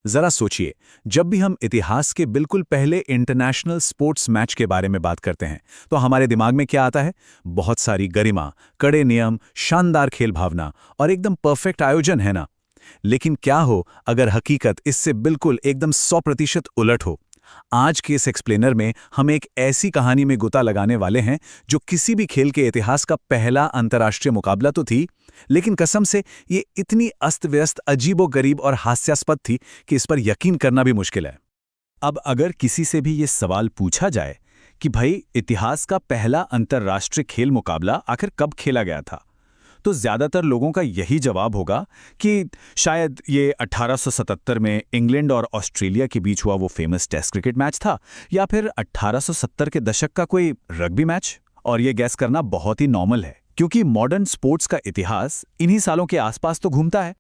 जरा सोचिए, जब भी हम इतिहास के बिल्कुल पहले इंटरनेशनल स्पोर्ट्स मैच के बारे में बात करते हैं, तो हमारे दिमाग में क्या आता है? बहुत सारी गरिमा, कड़े नियम, शानदार खेल भावना और एकदम परफेक्ट आयोजन, है ना? लेकिन क्या हो अगर हकीकत इससे बिल्कुल एकदम 100% उलट हो? आज के इस एक्सप्लेनर में हम एक ऐसी कहानी में गोता लगाने वाले हैं जो किसी भी खेल के इतिहास का पहला अंतर्राष्ट्रीय मुकाबला तो थी, लेकिन कसम से ये इतनी अस्त-व्यस्त, अजीबो-गरीब और हास्यास्पद थी कि इस पर यकीन करना भी मुश्किल है। अब अगर किसी से भी ये सवाल पूछा जाए कि भाई इतिहास का पहला अंतर्राष्ट्रीय खेल मुकाबला आखिर कब खेला गया था, तो ज्यादातर लोगों का यही जवाब होगा कि शायद ये 1877 में इंग्लैंड और ऑस्ट्रेलिया के बीच हुआ वो फेमस टेस्ट क्रिकेट मैच था, या फिर 1870 के दशक का कोई रग्बी मैच। और ये गैस करना बहुत ही नॉर्मल है, क्योंकि मॉडर्न स्पोर्ट्स का इतिहास इन्हीं सालों के आसपास तो घूमता है।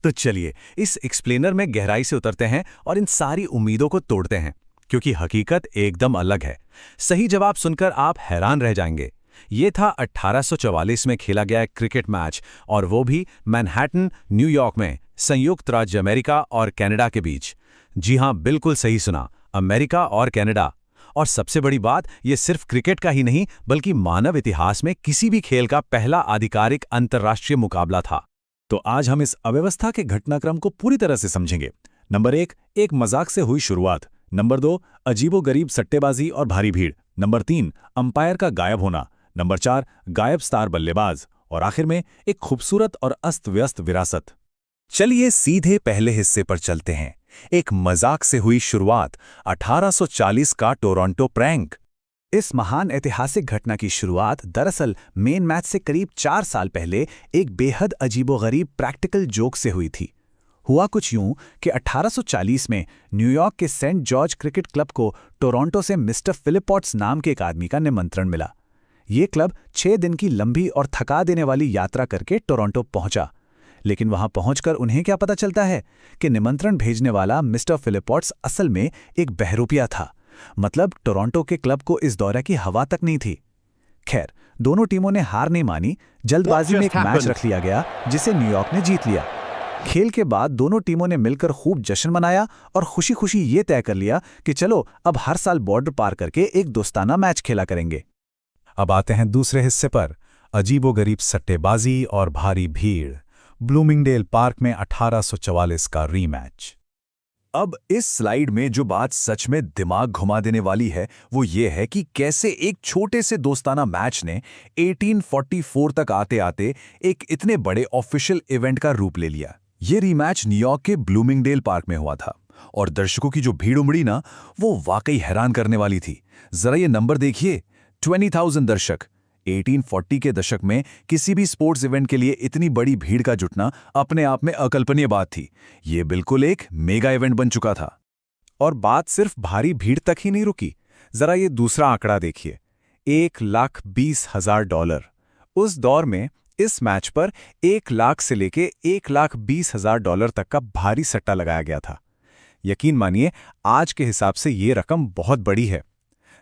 तो चलिए इस एक्सप्लेनर में गहराई से उतरते हैं और इन सारी उम्मीदों को तोड़ते हैं, क्योंकि हकीकत एकदम अलग है। सही जवाब सुनकर आप हैरान रह जाएंगे। ये था 1844 में खेला गया एक क्रिकेट मैच, और वो भी मैनहट्टन, न्यूयॉर्क में, संयुक्त राज्य अमेरिका और कनाडा के बीच। जी हां, बिल्कुल सही सुना, अमेरिका और कनाडा। और सबसे बड़ी बात, ये सिर्फ क्रिकेट का ही नहीं बल्कि मानव इतिहास में किसी भी खेल का पहला आधिकारिक अंतर्राष्ट्रीय मुकाबला था। तो आज हम इस अव्यवस्था के घटनाक्रम को पूरी तरह से समझेंगे। नंबर एक मजाक से हुई शुरुआत। नंबर 2, अजीबोगरीब सट्टेबाजी और भारी भीड़। नंबर 3, अंपायर का गायब होना। नंबर 4, गायब स्टार बल्लेबाज। और आखिर में एक खूबसूरत और अस्त-व्यस्त विरासत। चलिए सीधे पहले हिस्से पर चलते हैं। एक मजाक से हुई शुरुआत, 1840 का टोरंटो प्रैंक। इस महान ऐतिहासिक घटना की शुरुआत दरअसल मेन मैच से करीब 4 साल पहले एक बेहद अजीबोगरीब प्रैक्टिकल जोक से हुई थी। हुआ कुछ यूं कि 1840 में न्यूयॉर्क के सेंट जॉर्ज क्रिकेट क्लब को टोरंटो से मिस्टर फिलिपॉट्स नाम के एक आदमी का निमंत्रण मिला। ये क्लब 6 दिन की लंबी और थका देने वाली यात्रा करके टोरंटो पहुंचा। लेकिन वहां पहुंचकर उन्हें क्या पता चलता है कि निमंत्रण भेजने वाला मिस्टर फिलिपॉट्स असल में एक बहरूपिया था। मतलब टोरंटो के क्लब को इस दौरे की हवा तक नहीं थी। खैर, दोनों टीमों ने हार नहीं मानी। जल्दबाजी में एक मैच रख लिया गया जिसे न्यूयॉर्क ने जीत लिया। खेल के बाद दोनों टीमों ने मिलकर खूब जश्न मनाया और खुशी खुशी ये तय कर लिया कि चलो अब हर साल बॉर्डर पार करके एक दोस्ताना मैच खेला करेंगे। अब आते हैं दूसरे हिस्से पर, अजीबोगरीब सट्टेबाजी और भारी भीड़। ब्लूमिंगडेल पार्क में 1844 का रीमैच। अब इस स्लाइड में जो बात सच में दिमाग घुमा देने वाली है वो ये है कि कैसे एक छोटे से दोस्ताना मैच ने 1844 तक आते आते एक इतने बड़े ऑफिशियल इवेंट का रूप ले लिया। ये रीमैच न्यूयॉर्क के ब्लूमिंगडेल पार्क में हुआ था, और दर्शकों की जो भीड़ उमड़ी ना, वो वाकई हैरान करने वाली थी। जरा ये नंबर देखिए, 20,000 दर्शक। 1840 के दशक में किसी भी स्पोर्ट्स इवेंट के लिए इतनी बड़ी भीड़ का जुटना अपने आप में अकल्पनीय बात थी। ये बिल्कुल एक मेगा इवेंट बन चुका था। और बात सिर्फ भारी भीड़ तक ही नहीं रुकी। जरा ये दूसरा आंकड़ा देखिए, $1,20,000। उस दौर में इस मैच पर 1 लाख से लेके $1,20,000 तक का भारी सट्टा लगाया गया था। यकीन मानिए, आज के हिसाब से ये रकम बहुत बड़ी है।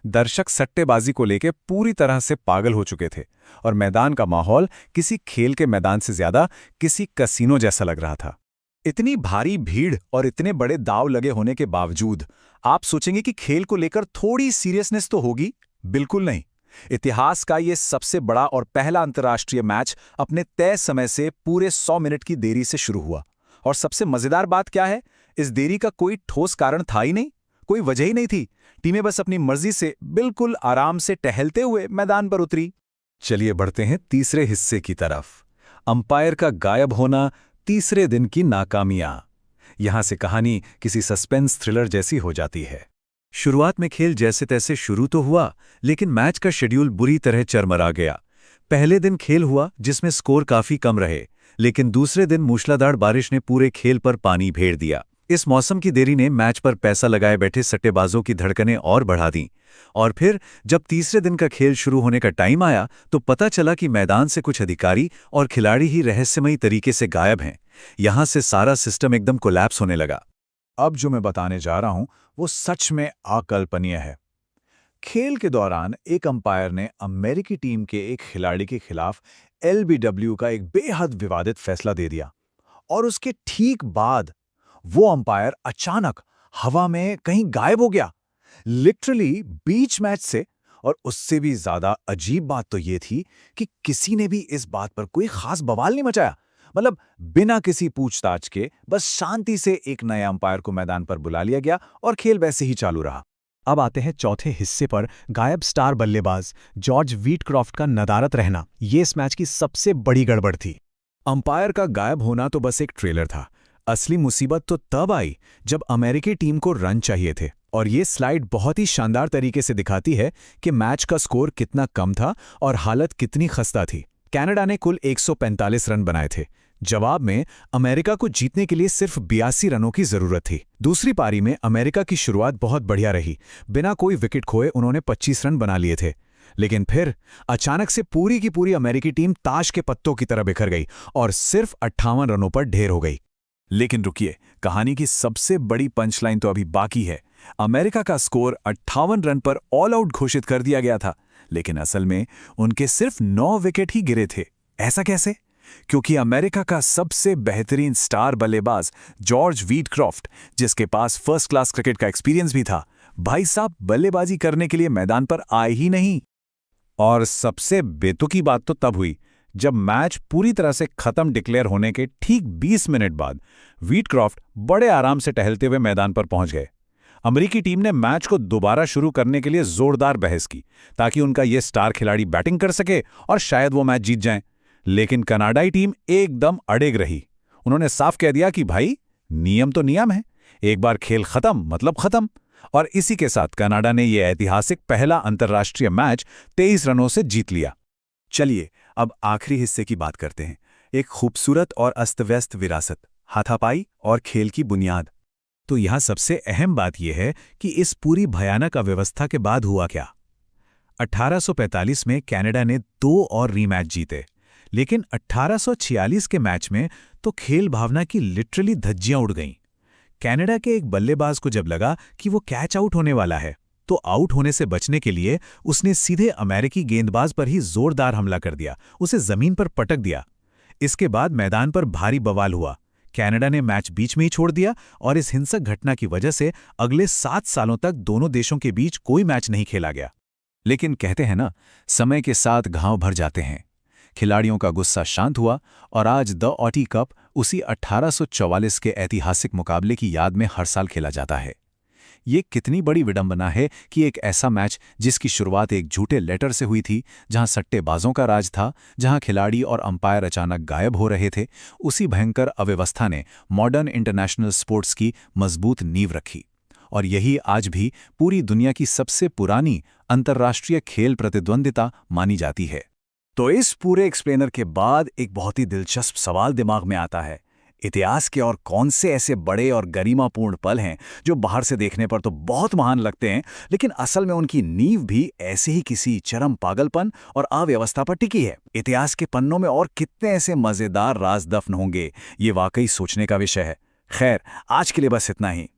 दर्शक सट्टेबाजी को लेकर पूरी तरह से पागल हो चुके थे, और मैदान का माहौल किसी खेल के मैदान से ज्यादा किसी कसीनो जैसा लग रहा था। इतनी भारी भीड़ और इतने बड़े दांव लगे होने के बावजूद आप सोचेंगे कि खेल को लेकर थोड़ी सीरियसनेस तो होगी। बिल्कुल नहीं। इतिहास का ये सबसे बड़ा और पहला अंतर्राष्ट्रीय मैच अपने तय समय से पूरे 100 मिनट की देरी से शुरू हुआ। और सबसे मजेदार बात क्या है, इस देरी का कोई ठोस कारण था ही नहीं, कोई वजह ही नहीं थी। टीमें बस अपनी मर्जी से बिल्कुल आराम से टहलते हुए मैदान पर उतरी। चलिए बढ़ते हैं तीसरे हिस्से की तरफ। अंपायर का गायब होना, तीसरे दिन की नाकामियां। यहां से कहानी किसी सस्पेंस थ्रिलर जैसी हो जाती है। शुरुआत में खेल जैसे तैसे शुरू तो हुआ, लेकिन मैच का शेड्यूल बुरी तरह चरमरा गया। पहले दिन खेल हुआ जिसमें स्कोर काफी कम रहे, लेकिन दूसरे दिन मूसलाधार बारिश ने पूरे खेल पर पानी फेर दिया। इस मौसम की देरी ने मैच पर पैसा लगाए बैठे सट्टेबाजों की धड़कनें और बढ़ा दी। और फिर जब तीसरे दिन का खेल शुरू होने का टाइम आया तो पता चला कि मैदान से कुछ अधिकारी और खिलाड़ी ही रहस्यमयी तरीके से गायब हैं। यहां से सारा सिस्टम एकदम कोलैप्स होने लगा। अब जो मैं बताने जा रहा हूं वो सच में अकल्पनीय है। खेल के दौरान एक अंपायर ने अमेरिकी टीम के एक खिलाड़ी के खिलाफ एलबीडब्ल्यू का एक बेहद विवादित फैसला दे दिया, और उसके ठीक बाद वो अंपायर अचानक हवा में कहीं गायब हो गया, लिटरली बीच मैच से। और उससे भी ज्यादा अजीब बात तो ये थी कि किसी ने भी इस बात पर कोई खास बवाल नहीं मचाया। मतलब बिना किसी पूछताछ के बस शांति से एक नए अंपायर को मैदान पर बुला लिया गया और खेल वैसे ही चालू रहा। अब आते हैं चौथे हिस्से पर, गायब स्टार बल्लेबाज जॉर्ज व्हीटक्रॉफ्ट का नदारद रहना। ये इस मैच की सबसे बड़ी गड़बड़ थी। अंपायर का गायब होना तो बस एक ट्रेलर था। असली मुसीबत तो तब आई जब अमेरिकी टीम को रन चाहिए थे। और ये स्लाइड बहुत ही शानदार तरीके से दिखाती है कि मैच का स्कोर कितना कम था और हालत कितनी खस्ता थी। कनाडा ने कुल 145 रन बनाए थे। जवाब में अमेरिका को जीतने के लिए सिर्फ 82 रनों की जरूरत थी। दूसरी पारी में अमेरिका की शुरुआत बहुत बढ़िया रही। बिना कोई विकेट खोए उन्होंने 25 रन बना लिए थे। लेकिन फिर अचानक से पूरी की पूरी अमेरिकी टीम ताश के पत्तों की तरह बिखर गई और सिर्फ 58 रनों पर ढेर हो गई। लेकिन रुकिए, कहानी की सबसे बड़ी पंचलाइन तो अभी बाकी है। अमेरिका का स्कोर 58 रन पर ऑल आउट घोषित कर दिया गया था, लेकिन असल में उनके सिर्फ 9 विकेट ही गिरे थे। ऐसा कैसे? क्योंकि अमेरिका का सबसे बेहतरीन स्टार बल्लेबाज जॉर्ज व्हीटक्रॉफ्ट, जिसके पास फर्स्ट क्लास क्रिकेट का एक्सपीरियंस भी था, भाई साहब बल्लेबाजी करने के लिए मैदान पर आए ही नहीं। और सबसे बेतुकी बात तो तब हुई जब मैच पूरी तरह से खत्म डिक्लेयर होने के ठीक 20 मिनट बाद व्हीटक्रॉफ्ट बड़े आराम से टहलते हुए मैदान पर पहुंच गए। अमेरिकी टीम ने मैच को दोबारा शुरू करने के लिए जोरदार बहस की ताकि उनका ये स्टार खिलाड़ी बैटिंग कर सके और शायद वो मैच जीत जाएं। लेकिन कनाडाई टीम एकदम अड़ेग रही। उन्होंने साफ कह दिया कि भाई, नियम तो नियम है, एक बार खेल खत्म मतलब खत्म। और इसी के साथ कनाडा ने यह ऐतिहासिक पहला अंतर्राष्ट्रीय मैच 23 रनों से जीत लिया। चलिए अब आखिरी हिस्से की बात करते हैं। एक खूबसूरत और अस्तव्यस्त विरासत, हाथापाई और खेल की बुनियाद। तो यहां सबसे अहम बात यह है कि इस पूरी भयानक अव्यवस्था के बाद हुआ क्या। 1845 में कनाडा ने 2 और रीमैच जीते, लेकिन 1846 के मैच में तो खेल भावना की लिटरली धज्जियां उड़ गईं। कनाडा के एक बल्लेबाज को जब लगा कि वो कैच आउट होने वाला है, तो आउट होने से बचने के लिए उसने सीधे अमेरिकी गेंदबाज पर ही जोरदार हमला कर दिया, उसे जमीन पर पटक दिया। इसके बाद मैदान पर भारी बवाल हुआ। कनाडा ने मैच बीच में ही छोड़ दिया और इस हिंसक घटना की वजह से अगले 7 सालों तक दोनों देशों के बीच कोई मैच नहीं खेला गया। लेकिन कहते हैं ना, समय के साथ घाव भर जाते हैं। खिलाड़ियों का गुस्सा शांत हुआ और आज द ऑटी कप उसी 1844 के ऐतिहासिक मुकाबले की याद में हर साल खेला जाता है। ये कितनी बड़ी विडंबना है कि एक ऐसा मैच जिसकी शुरुआत एक झूठे लेटर से हुई थी, जहां सट्टेबाजों का राज था, जहां खिलाड़ी और अंपायर अचानक गायब हो रहे थे, उसी भयंकर अव्यवस्था ने मॉडर्न इंटरनेशनल स्पोर्ट्स की मजबूत नींव रखी। और यही आज भी पूरी दुनिया की सबसे पुरानी अंतर्राष्ट्रीय खेल प्रतिद्वंदिता मानी जाती है। तो इस पूरे एक्सप्लेनर के बाद एक बहुत ही दिलचस्प सवाल दिमाग में आता है, इतिहास के और कौन से ऐसे बड़े और गरिमापूर्ण पल हैं जो बाहर से देखने पर तो बहुत महान लगते हैं, लेकिन असल में उनकी नींव भी ऐसे ही किसी चरम पागलपन और अव्यवस्था पर टिकी है। इतिहास के पन्नों में और कितने ऐसे मजेदार राज दफन होंगे, ये वाकई सोचने का विषय है। खैर, आज के लिए बस इतना ही।